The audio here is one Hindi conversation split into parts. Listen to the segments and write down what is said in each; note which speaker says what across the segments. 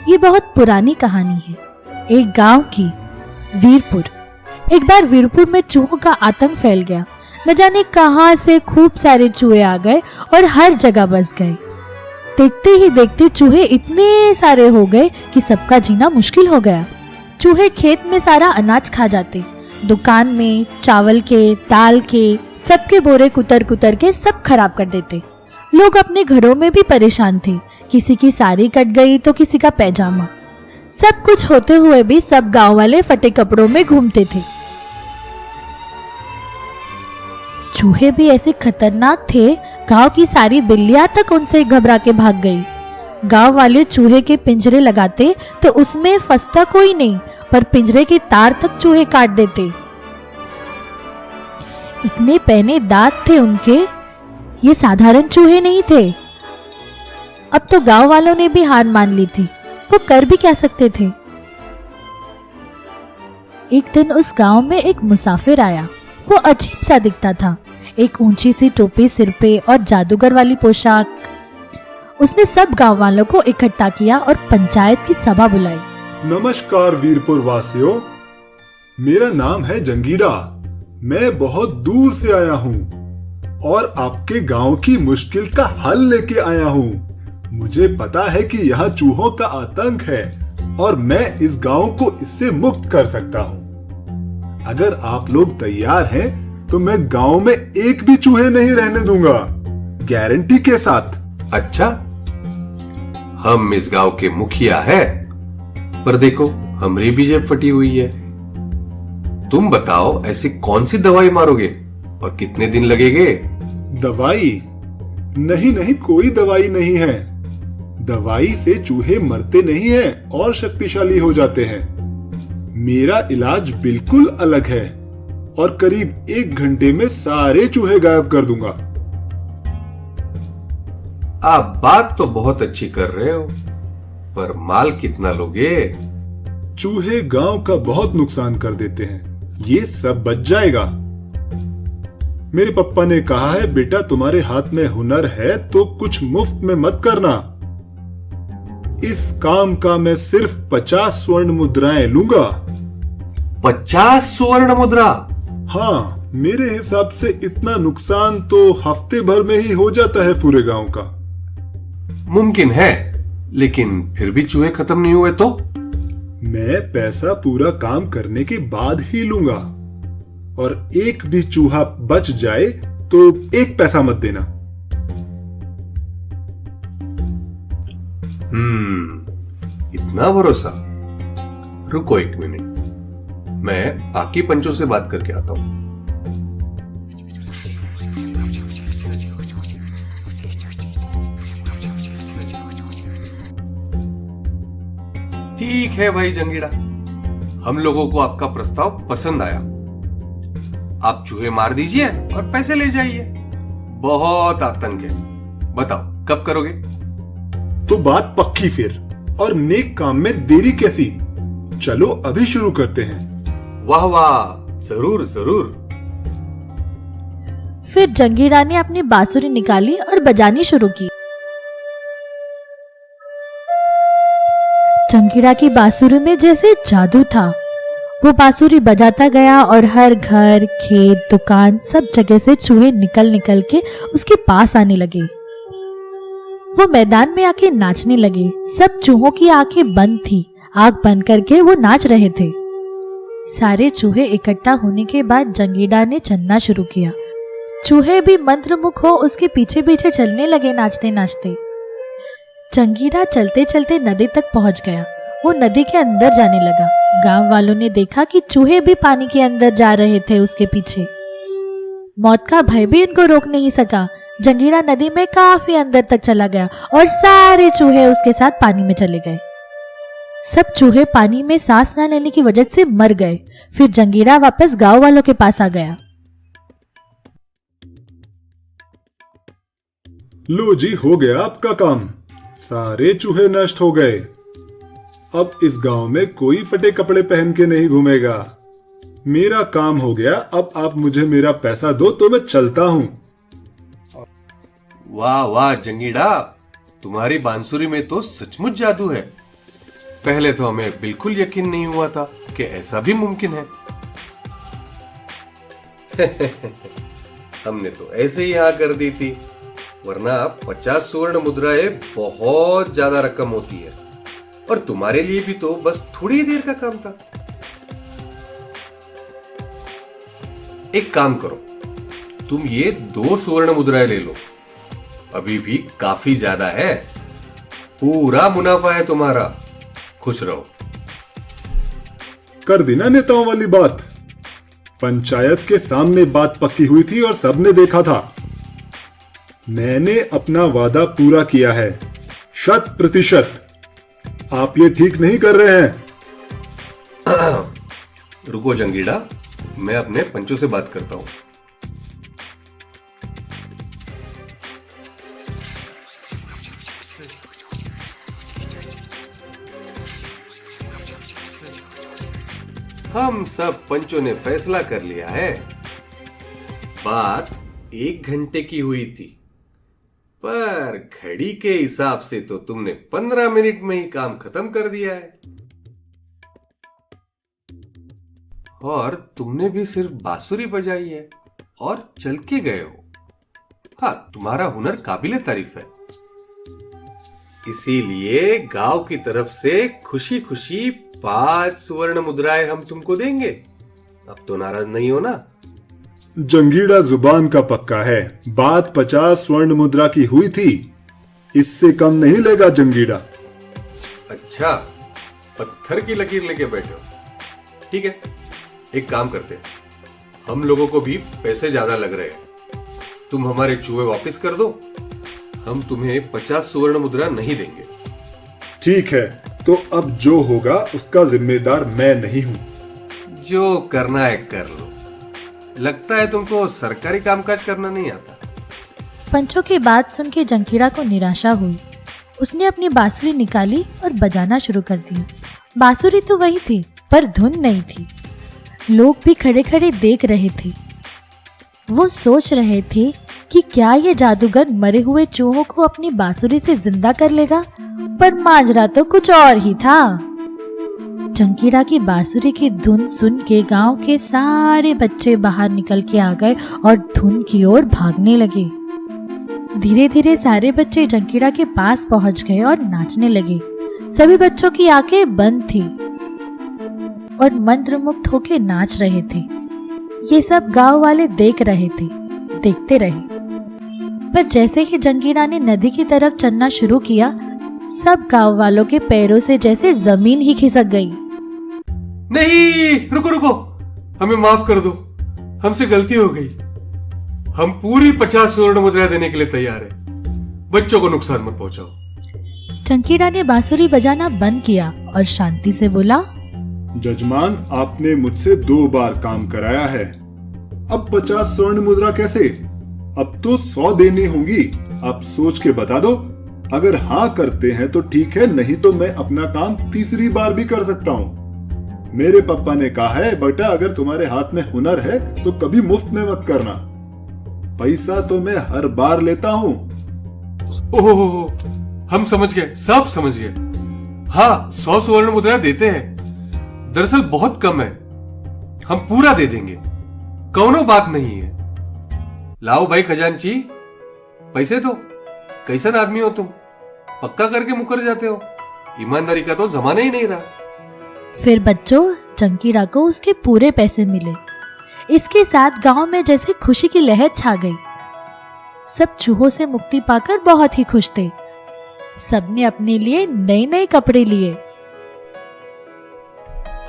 Speaker 1: ये बहुत पुरानी कहानी है, एक गांव की। वीरपुर। एक बार वीरपुर में चूहों का आतंक फैल गया। न जाने कहां से खूब सारे चूहे आ गए और हर जगह बस गए। देखते ही देखते चूहे इतने सारे हो गए कि सबका जीना मुश्किल हो गया। चूहे खेत में सारा अनाज खा जाते, दुकान में चावल के, दाल के, सबके बोरे कुतर कुतर के सब खराब कर देते। लोग अपने घरों में भी परेशान थे, किसी की साड़ी कट गई तो किसी का पैजामा। सब कुछ होते हुए भी सब गांव वाले फटे कपड़ों में घूमते थे। चूहे भी ऐसे खतरनाक थे, गांव की सारी बिल्लियां तक उनसे घबरा के भाग गई। गांव वाले चूहे के पिंजरे लगाते तो उसमें फंसता कोई नहीं, पर पिंजरे के तार तक चूहे काट देते। इतने पैने दांत थे उनके, ये साधारण चूहे नहीं थे। अब तो गांव वालों ने भी हार मान ली थी, वो कर भी क्या सकते थे। एक दिन उस गांव में एक मुसाफिर आया। वो अजीब सा दिखता था, एक ऊंची सी टोपी सिर पे और जादूगर वाली पोशाक। उसने सब गांव वालों को इकट्ठा किया और पंचायत की सभा बुलाई।
Speaker 2: नमस्कार वीरपुर वासियों, मेरा नाम है जंगीरा। मैं बहुत दूर से आया हूँ और आपके गांव की मुश्किल का हल लेके आया हूँ। मुझे पता है कि यहाँ चूहों का आतंक है और मैं इस गांव को इससे मुक्त कर सकता हूँ। अगर आप लोग तैयार हैं तो मैं गांव में एक भी चूहे नहीं रहने दूंगा, गारंटी के साथ।
Speaker 3: अच्छा, हम इस गांव के मुखिया हैं, पर देखो हमारी भी जेब फटी हुई है। तुम बताओ ऐसी कौन सी दवाई मारोगे और कितने दिन लगेंगे?
Speaker 2: दवाई? नहीं, कोई दवाई नहीं है। दवाई से चूहे मरते नहीं हैं और शक्तिशाली हो जाते हैं। मेरा इलाज बिल्कुल अलग है और करीब 1 घंटे में सारे चूहे गायब कर दूंगा।
Speaker 3: आप बात तो बहुत अच्छी कर रहे हो, पर माल कितना लोगे?
Speaker 2: चूहे गांव का बहुत नुकसान कर देते हैं, ये सब बच जाएगा। मेरे पापा ने कहा है, बेटा तुम्हारे हाथ में हुनर है तो कुछ मुफ्त में मत करना। इस काम का मैं सिर्फ 50 स्वर्ण मुद्राएं लूंगा।
Speaker 3: 50 स्वर्ण मुद्रा?
Speaker 2: हाँ, मेरे हिसाब से इतना नुकसान तो हफ्ते भर में ही हो जाता है पूरे गांव का।
Speaker 3: मुमकिन है, लेकिन फिर भी चूहे खत्म नहीं हुए तो?
Speaker 2: मैं पैसा पूरा काम करने के बाद ही लूंगा, और एक भी चूहा बच जाए तो 1 पैसा मत देना।
Speaker 3: इतना भरोसा? रुको 1 मिनट, मैं बाकी पंचों से बात करके आता हूं। ठीक है भाई जंगीड़ा, हम लोगों को आपका प्रस्ताव पसंद आया। आप चूहे मार दीजिए और पैसे ले जाइए। बहुत आतंक है, बताओ कब करोगे?
Speaker 2: तो बात पक्की फिर, और नेक काम में देरी कैसी? चलो अभी शुरू करते हैं।
Speaker 3: वाह वाह, जरूर जरूर।
Speaker 1: फिर जंगीरा ने अपनी बांसुरी निकाली और बजानी शुरू की। जंगीरा की बांसुरी में जैसे जादू था। वो बांसुरी बजाता गया और हर घर, खेत, दुकान, सब जगह से चूहे निकल निकल के उसके पास आने लगे। वो मैदान में आके नाचने लगे। सब चूहों की आंखें बंद थी, आंख बंद करके वो नाच रहे थे। सारे चूहे इकट्ठा होने के बाद जंगीरा ने चलना शुरू किया। चूहे भी मंत्रमुग्ध हो उसके पीछे पीछे चलने लगे, नाचते नाचते। जंगीरा चलते चलते नदी तक पहुंच गया। वो नदी के अंदर जाने लगा। गांव वालों ने देखा कि चूहे भी पानी के अंदर जा रहे थे उसके पीछे। मौत का भय भी इनको रोक नहीं सका। जंगीरा नदी में काफी अंदर तक चला गया और सारे चूहे उसके साथ पानी में चले गए। सब चूहे पानी में सांस न लेने की वजह से मर गए। फिर जंगीरा वापस गांव वालों के पास आ गया।
Speaker 2: लो जी, हो गया आपका काम। सारे चूहे नष्ट हो गए। अब इस गांव में कोई फटे कपड़े पहन के नहीं घूमेगा। मेरा काम हो गया। अब आप मुझे मेरा पैसा दो तो मैं चलता हूँ।
Speaker 3: वाह वाह जंगीड़ा, तुम्हारी बांसुरी में तो सचमुच जादू है। पहले तो हमें बिल्कुल यकीन नहीं हुआ था कि ऐसा भी मुमकिन है। हमने तो ऐसे ही हाँ कर दी थी, वरना 50 स्वर्ण मुद्राएं बहुत ज्यादा रकम होती है और तुम्हारे लिए भी तो बस थोड़ी देर का काम था। एक काम करो, तुम ये 2 स्वर्ण मुद्राएं ले लो, अभी भी काफी ज्यादा है, पूरा मुनाफा है तुम्हारा, खुश रहो।
Speaker 2: कर दी ना नेताओं वाली बात। पंचायत के सामने बात पक्की हुई थी और सबने देखा था। मैंने अपना वादा पूरा किया है, 100%। आप ये ठीक नहीं कर रहे हैं।
Speaker 3: रुको जंगीड़ा, मैं अपने पंचों से बात करता हूं। हम सब पंचों ने फैसला कर लिया है। बात 1 घंटे की हुई थी, पर घड़ी के हिसाब से तो तुमने 15 मिनट में ही काम खत्म कर दिया है। और तुमने भी सिर्फ बांसुरी बजाई है और चल के गए हो। हाँ, तुम्हारा हुनर काबिले तारीफ है। इसीलिए गांव की तरफ से खुशी खुशी 5 स्वर्ण मुद्राएं हम तुमको देंगे। अब तो नाराज नहीं हो ना?
Speaker 2: जंगीड़ा जुबान का पक्का है, बात 50 स्वर्ण मुद्रा की हुई थी, इससे कम नहीं लेगा जंगीड़ा।
Speaker 3: अच्छा, पत्थर की लकीर लेके बैठे हो। ठीक है, एक काम करते हैं, हम लोगों को भी पैसे ज्यादा लग रहे हैं, तुम हमारे चूहे वापस कर दो, हम तुम्हें 50 स्वर्ण मुद्रा नहीं देंगे।
Speaker 2: ठीक है, तो अब जो होगा उसका जिम्मेदार मैं नहीं हूं।
Speaker 3: जो करना है कर लो। लगता है तुमको सरकारी कामकाज करना नहीं आता।
Speaker 1: पंचों की बात सुन के जंगीड़ा को निराशा हुई। उसने अपनी बांसुरी निकाली और बजाना शुरू कर दी। बांसुरी तो वही थी, पर धुन नहीं थी। लोग भी खड़े खड़े देख रहे थे। वो सोच रहे थे कि क्या ये जादूगर मरे हुए चूहों को अपनी बांसुरी से जिंदा कर लेगा, पर माजरा तो कुछ और ही था। जंगीड़ा की बांसुरी की धुन सुन के गांव के सारे बच्चे बाहर निकल के आ गए और धुन की ओर भागने लगे। धीरे धीरे सारे बच्चे जंगीड़ा के पास पहुंच गए और नाचने लगे। सभी बच्चों की आंखें बंद थी और मंत्रमुग्ध होके नाच रहे थे। ये सब गांव वाले देख रहे थे, देखते रहे। पर जैसे ही जंगीड़ा ने नदी की तरफ चलना शुरू किया, सब गांव वालों के पैरों से जैसे जमीन ही खिसक गई।
Speaker 3: नहीं, रुको रुको, हमें माफ कर दो, हमसे गलती हो गई। हम पूरी 50 स्वर्ण मुद्राएं देने के लिए तैयार हैं। बच्चों को नुकसान मत पहुंचाओ।
Speaker 1: जंगीड़ा ने बांसुरी बजाना बंद किया और शांति से बोला,
Speaker 2: जजमान, आपने मुझसे 2 बार काम कराया है, अब 50 स्वर्ण मुद्रा कैसे? अब तो 100 देनी होंगी। आप सोच के बता दो। अगर हाँ करते हैं तो ठीक है, नहीं तो मैं अपना काम तीसरी बार भी कर सकता हूँ। मेरे पापा ने कहा है, बेटा अगर तुम्हारे हाथ में हुनर है तो कभी मुफ्त में मत करना। पैसा तो मैं हर बार लेता हूँ।
Speaker 3: ओह, हम समझ गए, सब समझ गए। हाँ, 100 स्वर्ण मुद्रा देते हैं, दरअसल बहुत कम है, हम पूरा दे देंगे, कौनो बात नहीं है। लाओ भाई खजांची, पैसे दो। कैसन आदमी हो तुम, पक्का करके मुकर जाते हो। ईमानदारी का तो जमाना ही नहीं रहा।
Speaker 1: फिर बच्चों, जंगीड़ा को उसके पूरे पैसे मिले। इसके साथ गांव में जैसे खुशी की लहर छा गई। सब चूहों से मुक्ति पाकर बहुत ही खुश थे। सबने अपने लिए नए नए कपड़े लिए।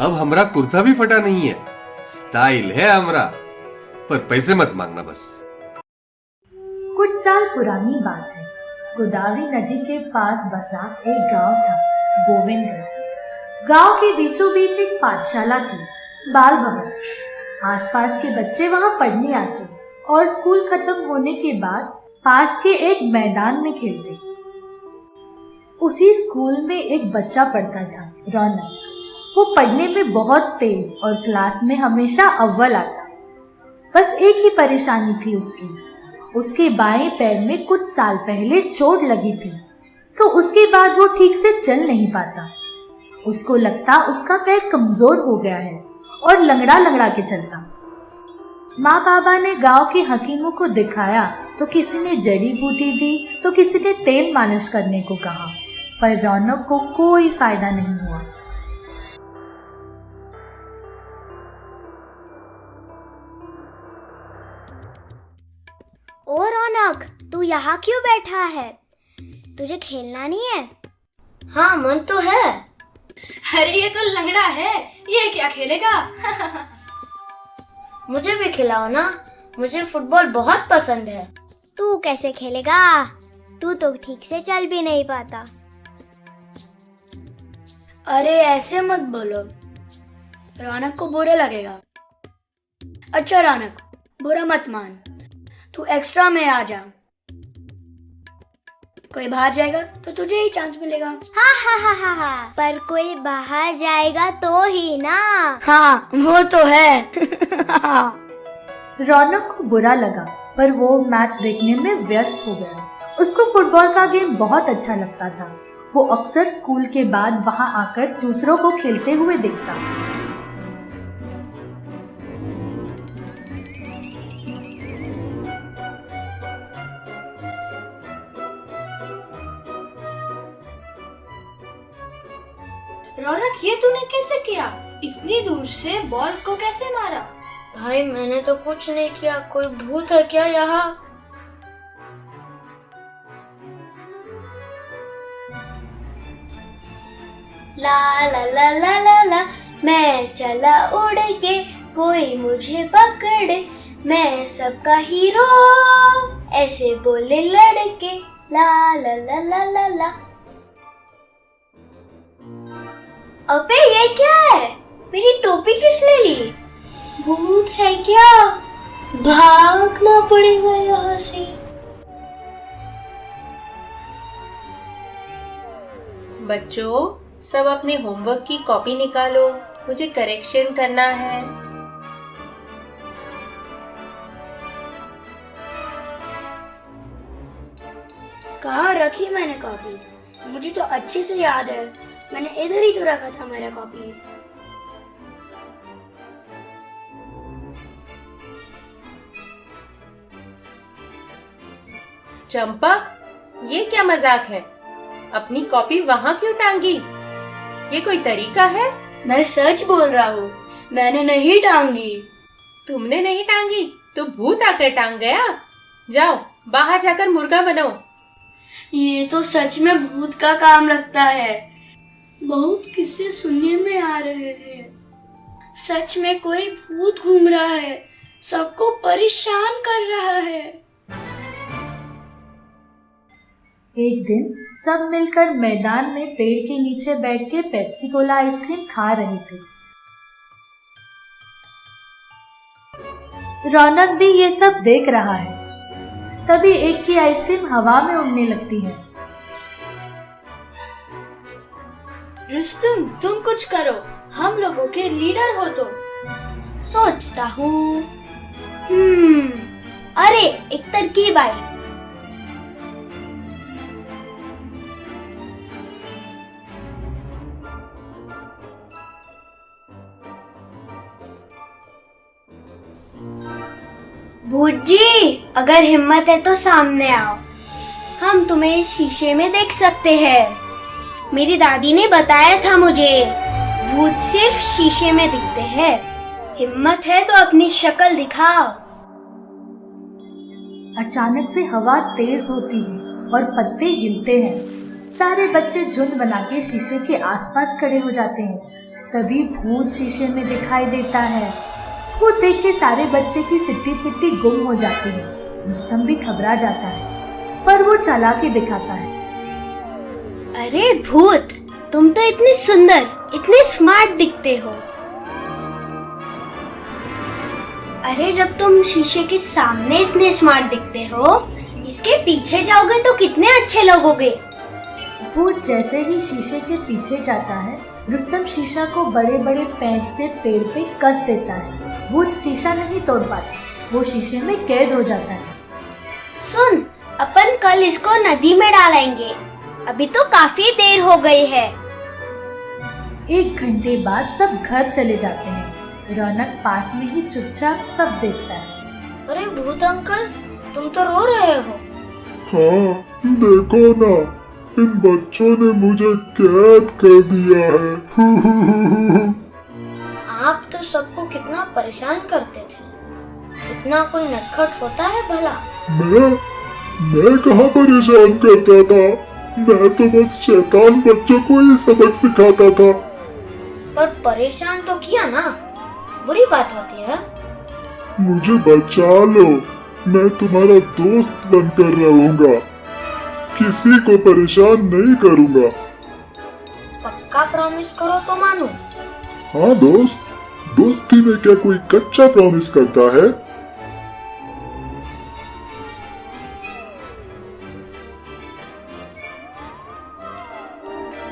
Speaker 3: अब हमरा कुर्ता भी फटा नहीं है, स्टाइल है हमरा, पर पैसे मत मांगना बस।
Speaker 4: कुछ साल पुरानी बात है। गोदावरी नदी के पास बसा एक गांव था, गोविंदगढ़। गांव के बीचों बीच एक पाठशाला थी, बाल भवन। आसपास के बच्चे वहां पढ़ने आते और स्कूल खत्म होने के बाद पास के एक मैदान में खेलते। उसी स्कूल में एक बच्चा पढ़ता था, रौनक। वो पढ़ने में बहुत तेज और क्लास में हमेशा अव्वल आता। बस एक ही परेशानी थी उसके बाएं पैर में कुछ साल पहले चोट लगी थी, तो उसके बाद वो ठीक से चल नहीं पाता। उसको लगता उसका पैर कमजोर हो गया है और लंगड़ा लंगड़ा के चलता। माँ बाबा ने गांव के हकीमों को दिखाया तो किसी ने जड़ी बूटी दी तो किसी ने तेल मालिश करने को कहा, पर रौनक को कोई फायदा नहीं हुआ।
Speaker 5: ओ रौनक, तू यहाँ क्यों बैठा है? तुझे खेलना नहीं है?
Speaker 6: हाँ, मन तो है। अरे ये तो लंगड़ा है, ये क्या खेलेगा? मुझे भी खिलाओ ना, मुझे फुटबॉल बहुत पसंद है।
Speaker 5: तू कैसे खेलेगा? तू तो ठीक से चल भी नहीं पाता।
Speaker 7: अरे ऐसे मत बोलो, रौनक को बुरा लगेगा। अच्छा रौनक, बुरा मत मान, तू एक्स्ट्रा में आ जा। कोई बाहर जाएगा तो तुझे ही चांस मिलेगा।
Speaker 5: हाँ हाँ हाँ हाँ हाँ, पर कोई बाहर जाएगा तो ही ना।
Speaker 7: हाँ वो तो है।
Speaker 4: रौनक को बुरा लगा, पर वो मैच देखने में व्यस्त हो गया। उसको फुटबॉल का गेम बहुत अच्छा लगता था। वो अक्सर स्कूल के बाद वहां आकर दूसरों को खेलते हुए देखता।
Speaker 6: रौनक, ये तूने कैसे किया? इतनी दूर से बॉल को कैसे मारा? भाई मैंने तो कुछ नहीं किया, कोई भूत है क्या यहाँ?
Speaker 5: ला ला ला ला ला ला, मैं चला उड़ के, कोई मुझे पकड़े, मैं सबका हीरो, ऐसे बोले लड़के। ला ला ला ला ला ला। अबे ये क्या है? मेरी टोपी किसने ली? भूत है क्या? भागना पड़ेगा यहाँ से।
Speaker 8: बच्चों, सब अपने होमवर्क की कॉपी निकालो, मुझे करेक्शन करना है।
Speaker 7: कहाँ रखी मैंने कॉपी? मुझे तो अच्छे से याद है, मैंने इधर ही तो रखा था मेरा कॉपी।
Speaker 8: चंपा, ये क्या मजाक है? अपनी कॉपी वहाँ क्यों टांगी? ये कोई तरीका है?
Speaker 7: मैं सच बोल रहा हूँ, मैंने नहीं टांगी।
Speaker 8: तुमने नहीं टांगी तो भूत आकर टांग गया। जाओ बाहर जाकर मुर्गा बनाओ।
Speaker 7: ये तो सच में भूत का काम लगता है। बहुत किस्से सुनने में आ रहे हैं। सच में कोई भूत घूम रहा है, सबको परेशान कर रहा है।
Speaker 4: एक दिन सब मिलकर मैदान में पेड़ के नीचे बैठ के पेप्सी कोला आइसक्रीम खा रहे थे। रौनक भी ये सब देख रहा है। तभी एक की आइसक्रीम हवा में उड़ने लगती है।
Speaker 6: रुस्तम, तुम कुछ करो, हम लोगों के लीडर हो तो।
Speaker 5: सोचता हूँ। अरे एक तरकीब आई। भूत जी, अगर हिम्मत है तो सामने आओ, हम तुम्हें शीशे में देख सकते हैं। मेरी दादी ने बताया था मुझे, भूत सिर्फ शीशे में दिखते हैं। हिम्मत है तो अपनी शक्ल दिखाओ।
Speaker 4: अचानक से हवा तेज होती है और पत्ते हिलते हैं। सारे बच्चे झुंड बना के शीशे के आसपास खड़े हो जाते हैं। तभी भूत शीशे में दिखाई देता है। भूत देख के सारे बच्चे की सिट्टी पिट्टी गुम हो जाती है। रुस्तम भी घबरा जाता है, पर वो चालाकी दिखाता है।
Speaker 5: अरे भूत, तुम तो इतने सुंदर, इतने स्मार्ट दिखते हो। अरे जब तुम शीशे के सामने इतने स्मार्ट दिखते हो, इसके पीछे जाओगे तो कितने अच्छे लगोगे।
Speaker 4: भूत जैसे ही शीशे के पीछे जाता है, रुस्तम शीशा को बड़े बड़े पैंच से पेड़ पे कस देता है। भूत शीशा नहीं तोड़ पाता, वो शीशे में कैद हो जाता है।
Speaker 5: सुन, अपन कल इसको नदी में डालेंगे, अभी तो काफी देर हो गई है।
Speaker 4: 1 घंटे बाद सब घर चले जाते हैं। रौनक पास में ही चुपचाप सब देखता है।
Speaker 6: अरे भूत अंकल, तुम तो रो रहे हो।
Speaker 2: हाँ, देखो ना, इन बच्चों ने मुझे कैद कर दिया है।
Speaker 6: आप तो सबको कितना परेशान करते थे। इतना कोई नटखट होता है भला?
Speaker 2: मैं कहाँ परेशान करता था? मैं तो बस शैतान बच्चों को ही सबक सिखाता था।
Speaker 6: पर परेशान तो किया ना, बुरी बात होती है।
Speaker 2: मुझे बचा लो, मैं तुम्हारा दोस्त बनकर रहूंगा, किसी को परेशान नहीं करूंगा।
Speaker 6: पक्का प्रॉमिस करो तो मानूं।
Speaker 2: हाँ दोस्त, दोस्ती में क्या कोई कच्चा प्रॉमिस करता है?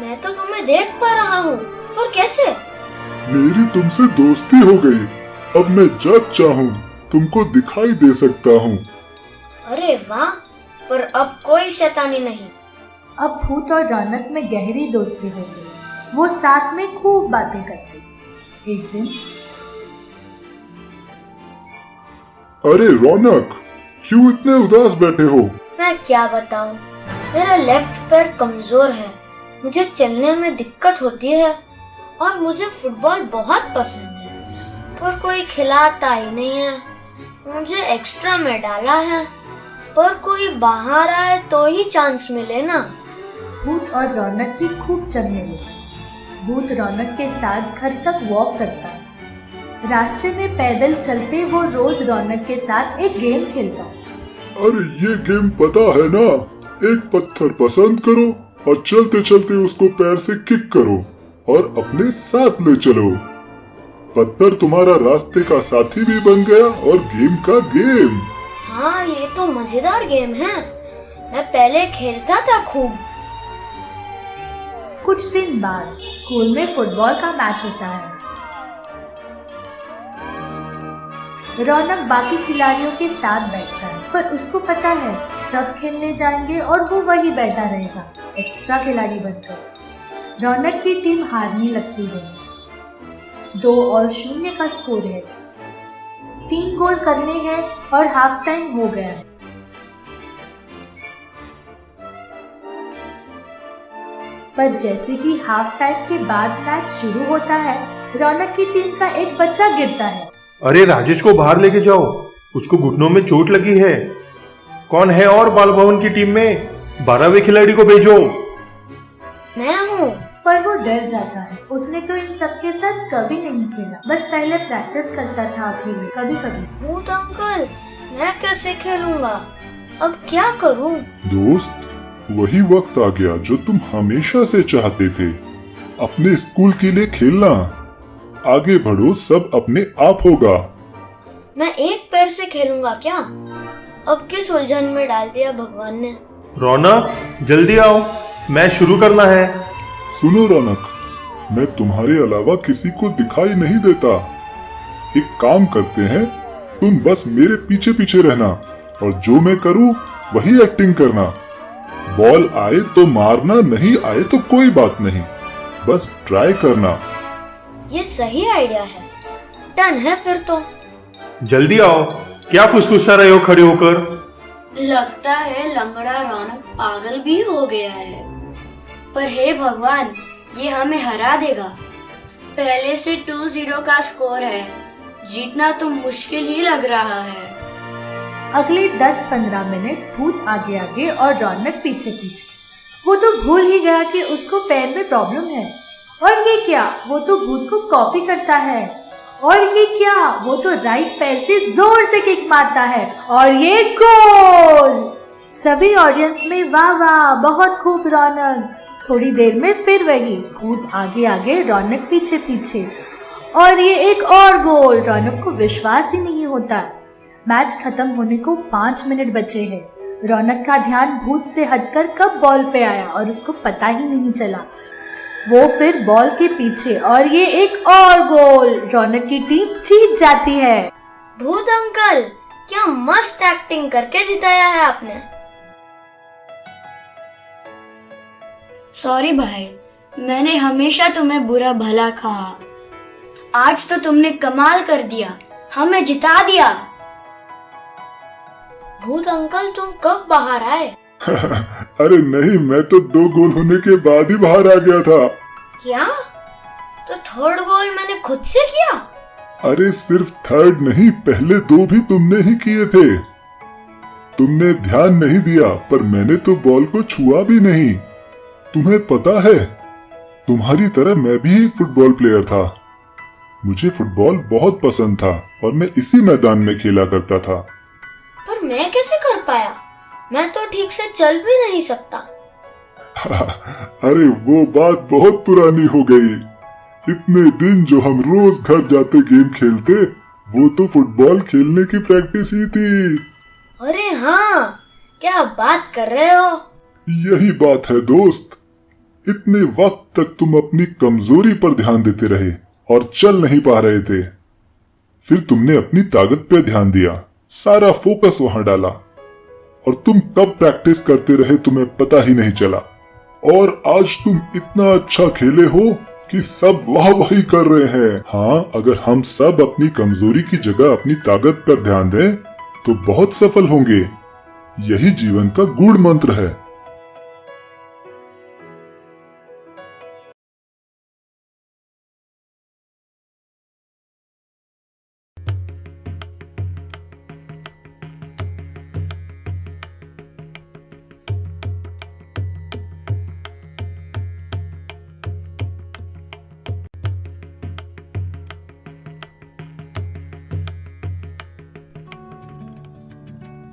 Speaker 6: मैं तो तुम्हें देख पा रहा हूँ, पर कैसे?
Speaker 2: मेरी तुमसे दोस्ती हो गई, अब मैं जब चाहूँ तुमको दिखाई दे सकता हूँ।
Speaker 6: अरे वाह, पर अब कोई शैतानी नहीं।
Speaker 4: अब भूत और रौनक में गहरी दोस्ती हो गई। वो साथ में खूब बातें करते। एक दिन,
Speaker 2: अरे रौनक, क्यों इतने उदास बैठे हो?
Speaker 6: मैं क्या बताऊं, मेरा लेफ्ट पैर कमजोर है, मुझे चलने में दिक्कत होती है और मुझे फुटबॉल बहुत पसंद है, पर कोई खिलाता ही नहीं है। मुझे एक्स्ट्रा में डाला है, पर कोई बाहर आए तो ही चांस मिले ना।
Speaker 4: भूत और रौनक की खूब जमने लगी। भूत रौनक के साथ घर तक वॉक करता। रास्ते में पैदल चलते वो रोज रौनक के साथ एक गेम खेलता।
Speaker 2: अरे ये गेम पता है ना, एक पत्थर पसंद करो और चलते चलते उसको पैर से किक करो और अपने साथ ले चलो। पत्थर तुम्हारा रास्ते का साथी भी बन गया और गेम का गेम।
Speaker 6: हाँ, ये तो मजेदार गेम है, मैं पहले खेलता था खूब।
Speaker 4: कुछ दिन बाद स्कूल में फुटबॉल का मैच होता है। रौनक बाकी खिलाड़ियों के साथ बैठता है, पर उसको पता है सब खेलने जाएंगे और वो वही बैठा रहेगा एक्स्ट्रा खिलाड़ी बनकर। रौनक की टीम हारने लगती है। 2-0 का स्कोर है। 3 गोल करने हैं और हाफ टाइम हो गया है। पर जैसे ही हाफ टाइम के बाद मैच शुरू होता है, रौनक की टीम का एक बच्चा गिरता है।
Speaker 9: अरे राजेश को बाहर लेके जाओ, उसको घुटनों में चोट लगी है। कौन है और बाल भवन की टीम में? 12वें खिलाड़ी को भेजो।
Speaker 6: मैं हूँ।
Speaker 4: पर वो डर जाता है। उसने तो इन सबके साथ कभी नहीं खेला, बस पहले प्रैक्टिस करता था अकेले कभी कभी।
Speaker 6: भूत अंकल, मैं कैसे खेलूंगा? अब क्या करूँ?
Speaker 2: दोस्त, वही वक्त आ गया जो तुम हमेशा से चाहते थे। अपने स्कूल के लिए खेलना। आगे बढ़ो, सब अपने आप होगा।
Speaker 6: मैं एक पैर से खेलूंगा क्या? अब किस उलझन में डाल दिया भगवान ने।
Speaker 9: रौनक, जल्दी आओ, मैच शुरू करना है।
Speaker 2: सुनो रौनक, मैं तुम्हारे अलावा किसी को दिखाई नहीं देता। एक काम करते हैं, तुम बस मेरे पीछे पीछे रहना और जो मैं करूँ वही एक्टिंग करना। बॉल आए तो मारना, नहीं आए तो कोई बात नहीं, बस ट्राई करना।
Speaker 6: ये सही आइडिया है। डन है फिर तो।
Speaker 9: जल्दी आओ, क्या फुसफुसा रहे हो खड़े होकर?
Speaker 7: लगता है लंगड़ा रौनक पागल भी हो गया है। पर हे भगवान, ये हमें हरा देगा। पहले से 2-0 का स्कोर है, जीतना तो मुश्किल ही लग रहा है।
Speaker 4: अगले 10-15 मिनट भूत आगे आगे और रौनक पीछे पीछे। वो तो भूल ही गया कि उसको पैर में प्रॉब्लम है। और ये क्या, वो तो भूत को कॉपी करता है। और ये क्या, वो तो राइट पैर से जोर से किक मारता है और ये गोल। सभी ऑडियंस में वाह वाह, बहुत खूब रौनक। थोड़ी देर में फिर वही, भूत आगे आगे रौनक पीछे पीछे और ये एक और गोल। रौनक को विश्वास ही नहीं होता। मैच खत्म होने को 5 मिनट बचे हैं। रौनक का ध्यान भूत से हटकर कब बॉल पे आया और उसको पता ही नहीं चला। वो फिर बॉल के पीछे और ये एक और गोल। रौनक की टीम जीत जाती है।
Speaker 6: भूत अंकल, क्या मस्त एक्टिंग करके जिताया है आपने।
Speaker 7: सॉरी भाई, मैंने हमेशा तुम्हें बुरा भला कहा। आज तो तुमने कमाल कर दिया, हमें जिता दिया।
Speaker 6: भूत अंकल, तुम कब बाहर आए?
Speaker 2: अरे नहीं, मैं तो 2 गोल होने के बाद ही बाहर आ गया था।
Speaker 6: क्या? तो 3rd गोल मैंने खुद से किया?
Speaker 2: अरे सिर्फ 3rd नहीं, पहले 2 भी तुमने ही किए थे। तुमने ध्यान नहीं दिया, पर मैंने तो बॉल को छुआ भी नहीं। तुम्हें पता है, तुम्हारी तरह मैं भी एक फुटबॉल प्लेयर था। मुझे फुटबॉल बहुत पसंद था और मैं इसी मैदान में खेला करता था।
Speaker 6: पर मैं कैसे कर पाया? मैं तो ठीक से चल भी नहीं सकता।
Speaker 2: अरे वो बात बहुत पुरानी हो गई। इतने दिन जो हम रोज घर जाते गेम खेलते, वो तो फुटबॉल खेलने की प्रैक्टिस ही थी।
Speaker 6: अरे हाँ, क्या बात कर रहे हो?
Speaker 2: यही बात है दोस्त। इतने वक्त तक तुम अपनी कमजोरी पर ध्यान देते रहे और चल नहीं पा रहे थे। फिर तुमने अपनी ताकत पे ध्यान दिया, सारा फोकस वहां डाला, और तुम कब प्रैक्टिस करते रहे तुम्हें पता ही नहीं चला। और आज तुम इतना अच्छा खेले हो कि सब वाह-वाही कर रहे हैं। हाँ, अगर हम सब अपनी कमजोरी की जगह अपनी ताकत पर ध्यान दें तो बहुत सफल होंगे। यही जीवन का गूढ़ मंत्र है।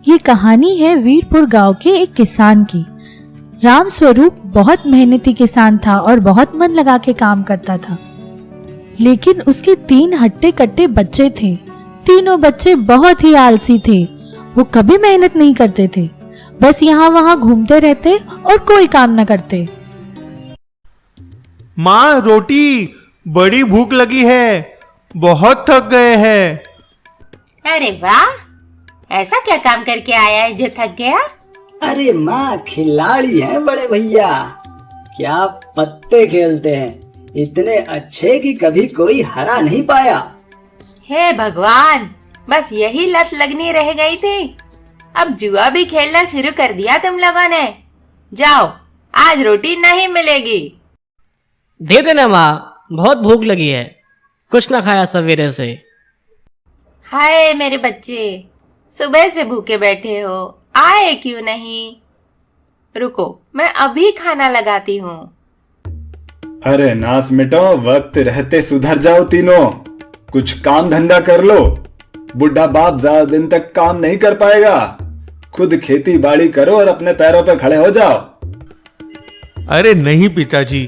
Speaker 1: ये कहानी है वीरपुर गांव के एक किसान की। राम स्वरूप बहुत मेहनती किसान था और बहुत मन लगा के काम करता था। लेकिन उसके 3 हट्टे कट्टे बच्चे थे। तीनों बच्चे बहुत ही आलसी थे। वो कभी मेहनत नहीं करते थे, बस यहाँ वहाँ घूमते रहते और कोई काम न करते।
Speaker 9: माँ, रोटी, बड़ी भूख लगी है, बहुत थक गए हैं।
Speaker 10: अरे वाह, ऐसा क्या काम करके आया है जो थक गया?
Speaker 11: अरे माँ, खिलाड़ी हैं बड़े भैया, क्या पत्ते खेलते हैं, इतने अच्छे कि कभी कोई हरा नहीं पाया।
Speaker 10: हे भगवान, बस यही लत लगनी रह गई थी। अब जुआ भी खेलना शुरू कर दिया तुम लोगों ने। जाओ, आज रोटी नहीं मिलेगी।
Speaker 12: दे देना माँ, बहुत भूख लगी है, कुछ ना खाया सवेरे से।
Speaker 10: हाय मेरे बच्चे, सुबह से भूखे बैठे हो, आए क्यों नहीं? रुको, मैं अभी खाना लगाती हूँ।
Speaker 13: अरे नास मिटो, वक्त रहते सुधर जाओ तीनों, कुछ काम धंधा कर लो। बुढ़ा बाप ज्यादा दिन तक काम नहीं कर पाएगा। खुद खेती बाड़ी करो और अपने पैरों पर खड़े हो जाओ।
Speaker 9: अरे नहीं पिताजी,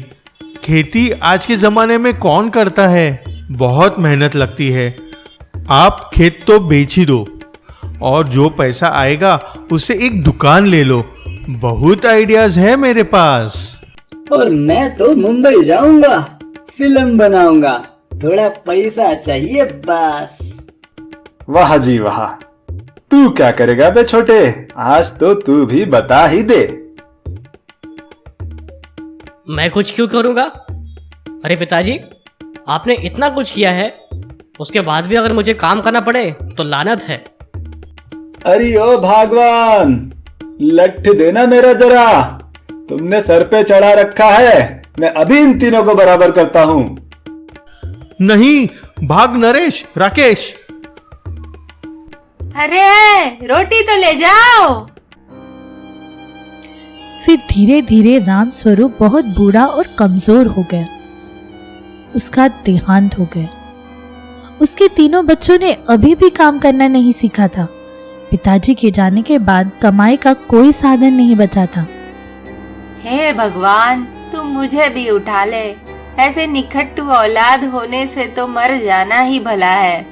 Speaker 9: खेती आज के जमाने में कौन करता है, बहुत मेहनत लगती है। आप खेत तो बेच ही दो और जो पैसा आएगा उससे एक दुकान ले लो। बहुत आइडियाज है मेरे पास।
Speaker 11: और मैं तो मुंबई जाऊंगा, फिल्म बनाऊंगा, थोड़ा पैसा चाहिए बस।
Speaker 13: वाह जी वाह, तू क्या करेगा बे छोटे, आज तो तू भी बता ही दे।
Speaker 12: मैं कुछ क्यों करूंगा? अरे पिताजी, आपने इतना कुछ किया है, उसके बाद भी अगर मुझे काम करना पड़े तो लानत है।
Speaker 13: अरे ओ भगवान, लठ देना मेरा जरा, तुमने सर पे चढ़ा रखा है, मैं अभी इन तीनों को बराबर करता हूँ।
Speaker 9: नहीं, भाग नरेश, राकेश।
Speaker 10: अरे रोटी तो ले जाओ।
Speaker 1: फिर धीरे धीरे राम स्वरूप बहुत बूढ़ा और कमजोर हो गया। उसका देहांत हो गया। उसके तीनों बच्चों ने अभी भी काम करना नहीं सीखा था। पिताजी के जाने के बाद कमाई का कोई साधन नहीं बचा था।
Speaker 10: हे भगवान, तुम मुझे भी उठा ले, ऐसे निखट्टू औलाद होने से तो मर जाना ही भला है।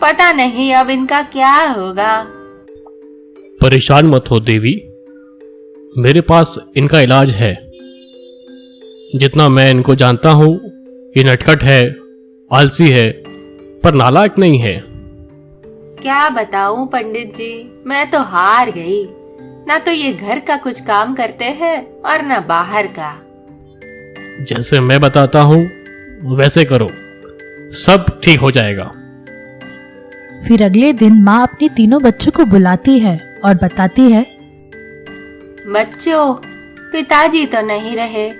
Speaker 10: पता नहीं अब इनका क्या होगा।
Speaker 12: परेशान मत हो देवी, मेरे पास इनका इलाज है। जितना मैं इनको जानता हूँ, ये नटखट है, आलसी है, पर नालायक नहीं है।
Speaker 10: क्या बताऊं पंडित जी, मैं तो हार गई। ना तो ये घर का कुछ काम करते हैं और ना बाहर का।
Speaker 12: जैसे मैं बताता हूं वैसे करो, सब ठीक हो जाएगा।
Speaker 1: फिर अगले दिन माँ अपने तीनों बच्चों को बुलाती है और बताती है,
Speaker 10: बच्चों, पिताजी तो नहीं रहे,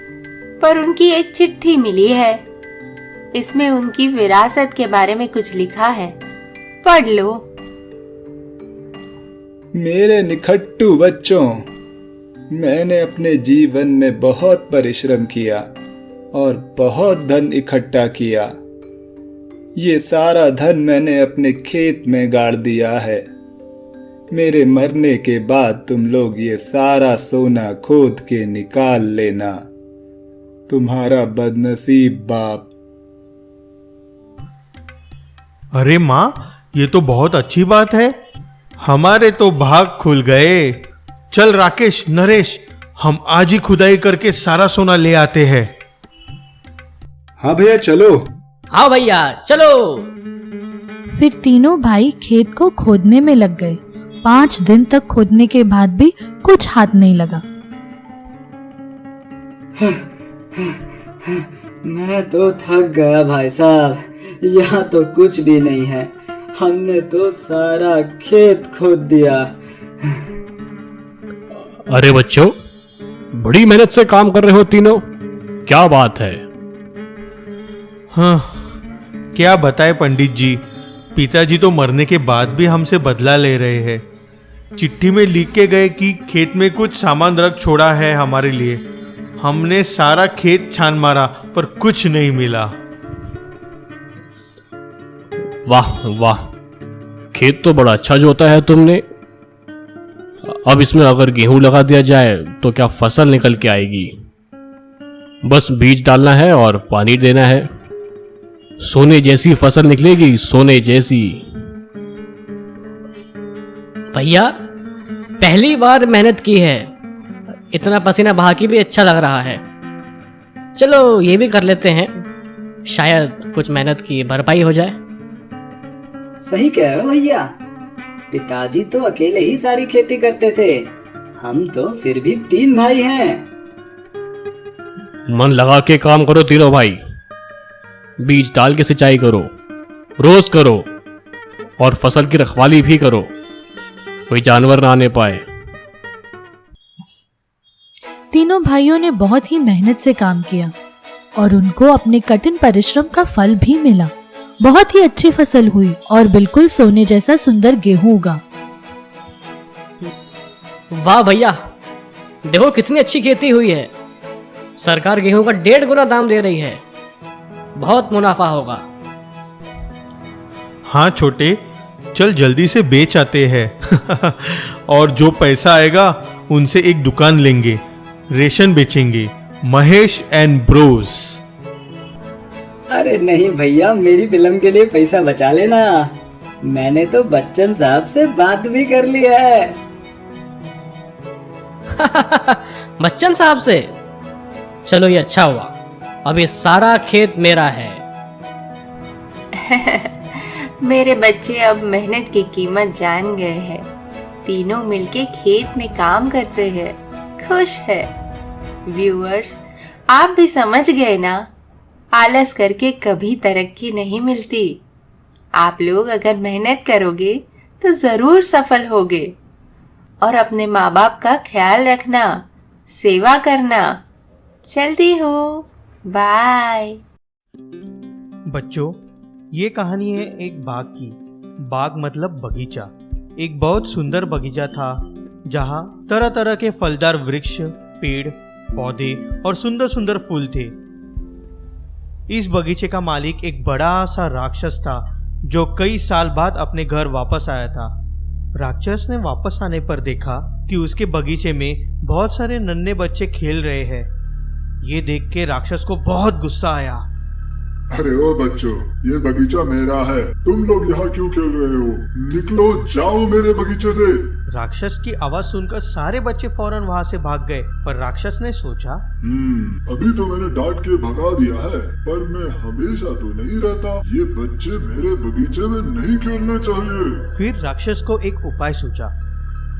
Speaker 10: पर उनकी एक चिट्ठी मिली है। इसमें उनकी विरासत के बारे में कुछ लिखा है, पढ़ लो।
Speaker 13: मेरे निखट्टू बच्चों, मैंने अपने जीवन में बहुत परिश्रम किया और बहुत धन इकट्ठा किया। ये सारा धन मैंने अपने खेत में गाड़ दिया है। मेरे मरने के बाद तुम लोग ये सारा सोना खोद के निकाल लेना। तुम्हारा बदनसीब बाप।
Speaker 9: अरे माँ, ये तो बहुत अच्छी बात है, हमारे तो भाग खुल गए। चल राकेश, नरेश, हम आज ही खुदाई करके सारा सोना ले आते हैं।
Speaker 13: हाँ भैया चलो।
Speaker 14: हाँ भैया चलो।
Speaker 1: फिर तीनों भाई खेत को खोदने में लग गए। 5 दिन तक खोदने के बाद भी कुछ हाथ नहीं लगा।
Speaker 11: मैं तो थक गया भाई साहब, यहाँ तो कुछ भी नहीं है। हमने तो सारा खेत खोद दिया।
Speaker 12: अरे बच्चों, बड़ी मेहनत से काम कर रहे हो तीनों, क्या बात है।
Speaker 9: हाँ, क्या बताए पंडित जी, पिताजी तो मरने के बाद भी हमसे बदला ले रहे हैं। चिट्ठी में लिख के गए कि खेत में कुछ सामान रख छोड़ा है हमारे लिए। हमने सारा खेत छान मारा पर कुछ नहीं मिला।
Speaker 12: वाह वाह, खेत तो बड़ा अच्छा जोता है तुमने। अब इसमें अगर गेहूं लगा दिया जाए तो क्या फसल निकल के आएगी। बस बीज डालना है और पानी देना है, सोने जैसी फसल निकलेगी, सोने जैसी।
Speaker 14: भैया पहली बार मेहनत की है, इतना पसीना बहा के भी अच्छा लग रहा है। चलो ये भी कर लेते हैं, शायद कुछ मेहनत की भरपाई हो जाए।
Speaker 11: सही कह रहे हो भैया, पिताजी तो अकेले ही सारी खेती करते थे, हम तो फिर भी 3 भाई हैं।
Speaker 12: मन लगा के काम करो तीनों भाई, बीज डाल के सिंचाई करो, रोज करो, और फसल की रखवाली भी करो, कोई जानवर ना आने पाए।
Speaker 1: तीनों भाइयों ने बहुत ही मेहनत से काम किया और उनको अपने कठिन परिश्रम का फल भी मिला। बहुत ही अच्छी फसल हुई और बिल्कुल सोने जैसा सुंदर गेहूं उगा।
Speaker 14: वाह भैया, देखो कितनी अच्छी खेती हुई है। सरकार गेहूं का 1.5 गुना दाम दे रही है, बहुत मुनाफा होगा।
Speaker 9: हाँ छोटे, चल जल्दी से बेच आते हैं और जो पैसा आएगा उनसे एक दुकान लेंगे, रेशन बेचेंगे, महेश एंड ब्रोस।
Speaker 11: अरे नहीं भैया, मेरी फिल्म के लिए पैसा बचा लेना। मैंने तो बच्चन साहब से बात भी कर लिया है।
Speaker 14: बच्चन साहब से? चलो ये अच्छा हुआ, अब ये सारा खेत मेरा है।
Speaker 10: मेरे बच्चे अब मेहनत की कीमत जान गए हैं। तीनों मिलके खेत में काम करते हैं, खुश है। व्यूअर्स, आप भी समझ गए ना, आलस करके कभी तरक्की नहीं मिलती। आप लोग अगर मेहनत करोगे तो जरूर सफल होगे। और अपने माँ बाप का ख्याल रखना, सेवा करना। चलती हो, बाय।
Speaker 9: बच्चों, ये कहानी है एक बाग की। बाग मतलब बगीचा। एक बहुत सुंदर बगीचा था जहाँ तरह तरह के फलदार वृक्ष, पेड़, पौधे और सुंदर सुंदर फूल थे। इस बगीचे का मालिक एक बड़ा सा राक्षस था जो कई साल बाद अपने घर वापस आया था। राक्षस ने वापस आने पर देखा कि उसके बगीचे में बहुत सारे नन्हे बच्चे खेल रहे हैं। ये देख के राक्षस को बहुत गुस्सा आया।
Speaker 2: अरे ओ बच्चों, ये बगीचा मेरा है, तुम लोग यहाँ क्यों खेल रहे हो? निकलो, जाओ मेरे बगीचे से।
Speaker 9: राक्षस की आवाज सुनकर सारे बच्चे फौरन वहाँ से भाग गए, पर राक्षस ने सोचा,
Speaker 2: अभी तो मैंने डांट के भगा दिया है, पर मैं हमेशा तो नहीं रहता। ये बच्चे मेरे बगीचे में नहीं खेलने चाहिए।
Speaker 9: फिर राक्षस को एक उपाय सूझा।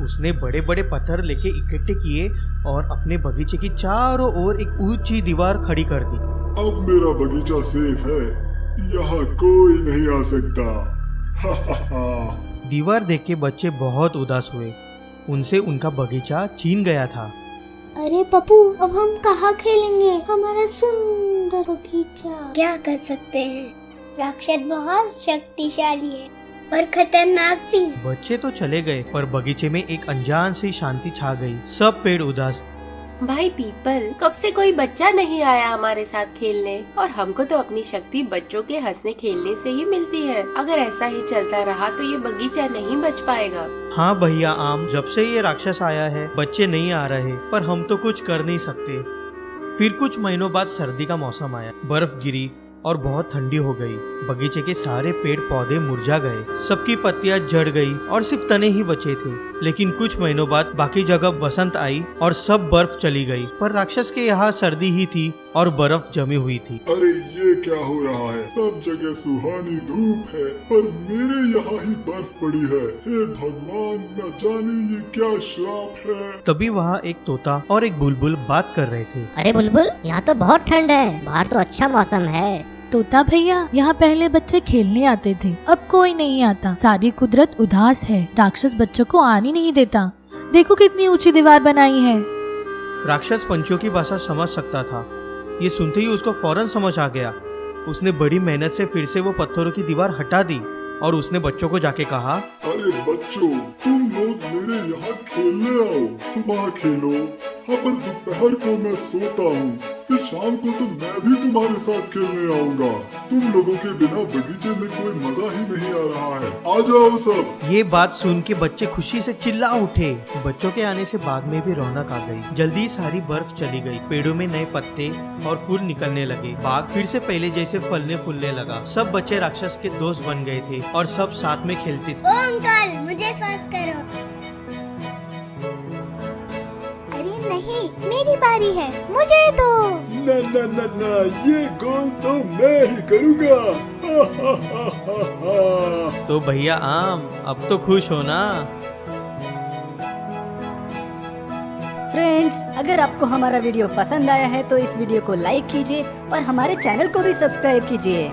Speaker 9: उसने बड़े बड़े पत्थर लेके इकट्ठे किए और अपने बगीचे की चारों ओर एक ऊंची दीवार खड़ी कर दी।
Speaker 2: अब मेरा बगीचा सेफ है, यहाँ कोई नहीं आ सकता। हा हा हा।
Speaker 9: दीवार देख के बच्चे बहुत उदास हुए। उनसे उनका बगीचा छीन गया था।
Speaker 6: अरे पप्पू, अब हम कहाँ खेलेंगे? हमारा सुंदर बगीचा।
Speaker 5: क्या कर सकते हैं, राक्षस बहुत शक्तिशाली है और खतरनाक भी।
Speaker 9: बच्चे तो चले गए पर बगीचे में एक अनजान सी शांति छा गई। सब पेड़ उदास।
Speaker 10: भाई पीपल, कब से कोई बच्चा नहीं आया हमारे साथ खेलने, और हमको तो अपनी शक्ति बच्चों के हंसने खेलने से ही मिलती है। अगर ऐसा ही चलता रहा तो ये बगीचा नहीं बच पाएगा।
Speaker 9: हाँ भैया आम, जब से ये राक्षस आया है बच्चे नहीं आ रहे, पर हम तो कुछ कर नहीं सकते। फिर कुछ महीनों बाद सर्दी का मौसम आया, बर्फ गिरी और बहुत ठंडी हो गई। बगीचे के सारे पेड़ पौधे मुरझा गए, सबकी पत्तियां झड़ गई और सिर्फ तने ही बचे थे। लेकिन कुछ महीनों बाद बाकी जगह बसंत आई और सब बर्फ चली गई, पर राक्षस के यहाँ सर्दी ही थी और बर्फ जमी हुई थी।
Speaker 2: अरे ये क्या हो रहा है? सब जगह सुहानी धूप है पर मेरे यहाँ ही बर्फ पड़ी है। हे भगवान, न जाने ये क्या श्राप है।
Speaker 9: तभी वहाँ एक तोता और एक बुलबुल बात कर रहे थे।
Speaker 15: अरे बुलबुल, यहाँ तो बहुत ठंड है, बाहर तो अच्छा मौसम है।
Speaker 1: तोता भैया, यहाँ पहले बच्चे खेलने आते थे, अब कोई नहीं आता। सारी कुदरत उदास है, राक्षस बच्चों को आने नहीं देता। देखो कितनी ऊंची दीवार बनाई है।
Speaker 9: राक्षस पंछियों की भाषा समझ सकता था। ये सुनते ही उसको फौरन समझ आ गया। उसने बड़ी मेहनत से फिर से वो पत्थरों की दीवार हटा दी और उसने बच्चों को जाके कहा,
Speaker 2: अरे बच्चों, तुम लोग मेरे यहाँ खेलने आओ। सुबह खेलो, हाँ पर दोपहर को मैं सोता हूँ, फिर शाम को तो मैं भी तुम्हारे साथ खेलने आऊंगा। तुम लोगों के बिना बगीचे में कोई मजा ही नहीं आ रहा है। आ जाओ सब।
Speaker 9: ये बात सुन के बच्चे खुशी से चिल्ला उठे। बच्चों के आने से बाग में भी रौनक आ गई। जल्दी सारी बर्फ चली गई, पेड़ों में नए पत्ते और फूल निकलने लगे। बाग फिर से पहले जैसे फलने फूलने लगा। सब बच्चे राक्षस के दोस्त बन गए थे और सब साथ में खेलते थे।
Speaker 5: ओ अंकल, मुझे फर्स्ट करो। अरे नहीं, मेरी बारी है, मुझे दो।
Speaker 2: ना ना ना ना, ये गोल तो मैं ही करूँगा। हा हा हा हा हा।
Speaker 9: तो भैया आम, अब तो खुश हो ना?
Speaker 16: फ्रेंड्स, अगर आपको हमारा वीडियो पसंद आया है तो इस वीडियो को लाइक कीजिए और हमारे चैनल को भी सब्सक्राइब कीजिए।